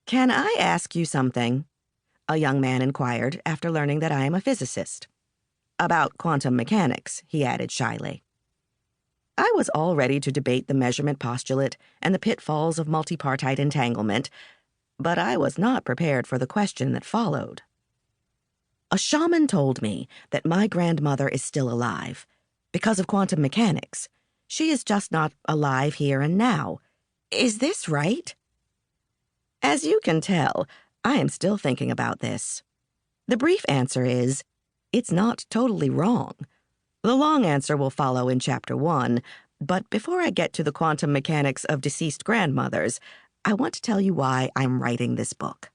"Can I ask you something?" a young man inquired after learning that I am a physicist. "About quantum mechanics," he added shyly. I was all ready to debate the measurement postulate and the pitfalls of multipartite entanglement, but I was not prepared for the question that followed. "A shaman told me that my grandmother is still alive because of quantum mechanics. She is just not alive here and now. Is this right?" As you can tell, I am still thinking about this. The brief answer is, it's not totally wrong. The long answer will follow in Chapter 1, but before I get to the quantum mechanics of deceased grandmothers, I want to tell you why I'm writing this book.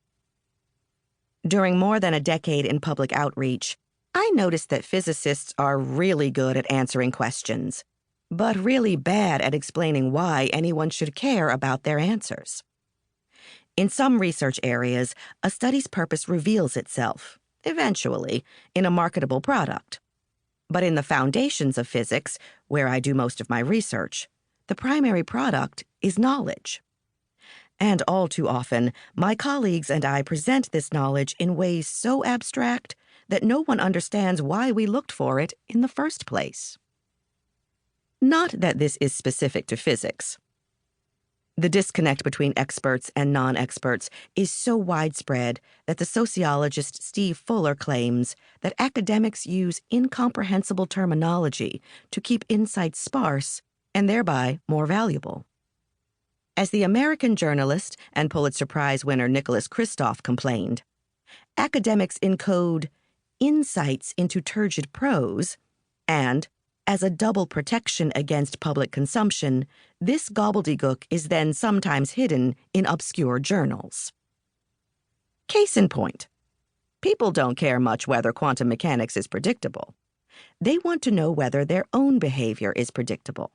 During more than a decade in public outreach, I noticed that physicists are really good at answering questions, but really bad at explaining why anyone should care about their answers. In some research areas, a study's purpose reveals itself, eventually, in a marketable product. But in the foundations of physics, where I do most of my research, the primary product is knowledge. And all too often, my colleagues and I present this knowledge in ways so abstract that no one understands why we looked for it in the first place. Not that this is specific to physics. The disconnect between experts and non-experts is so widespread that the sociologist Steve Fuller claims that academics use incomprehensible terminology to keep insights sparse and thereby more valuable. As the American journalist and Pulitzer Prize winner Nicholas Kristof complained, academics encode insights into turgid prose, and as a double protection against public consumption, this gobbledygook is then sometimes hidden in obscure journals. Case in point, people don't care much whether quantum mechanics is predictable. They want to know whether their own behavior is predictable.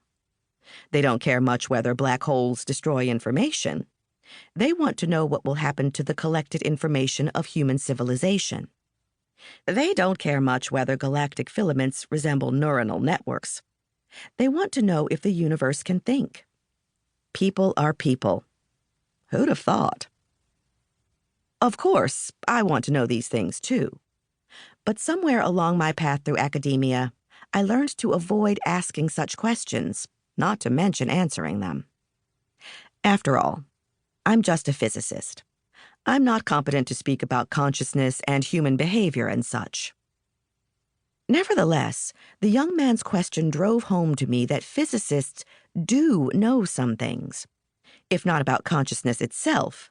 They don't care much whether black holes destroy information. They want to know what will happen to the collected information of human civilization. They don't care much whether galactic filaments resemble neuronal networks. They want to know if the universe can think. People are people. Who'd have thought? Of course, I want to know these things too. But somewhere along my path through academia, I learned to avoid asking such questions, not to mention answering them. After all, I'm just a physicist. I'm not competent to speak about consciousness and human behavior and such. Nevertheless, the young man's question drove home to me that physicists do know some things, if not about consciousness itself,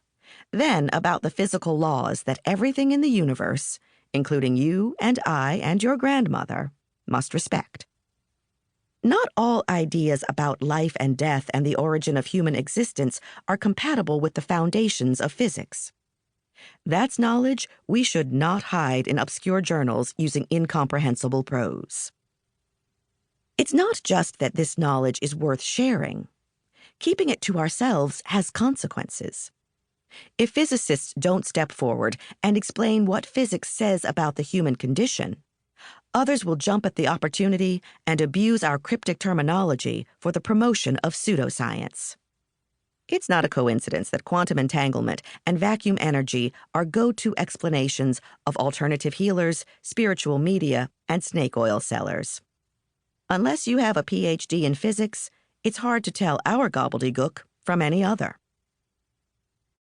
then about the physical laws that everything in the universe, including you and I and your grandmother, must respect. Not all ideas about life and death and the origin of human existence are compatible with the foundations of physics. That's knowledge we should not hide in obscure journals using incomprehensible prose. It's not just that this knowledge is worth sharing. Keeping it to ourselves has consequences. If physicists don't step forward and explain what physics says about the human condition, others will jump at the opportunity and abuse our cryptic terminology for the promotion of pseudoscience. It's not a coincidence that quantum entanglement and vacuum energy are go-to explanations of alternative healers, spiritual media, and snake oil sellers. Unless you have a PhD in physics, it's hard to tell our gobbledygook from any other.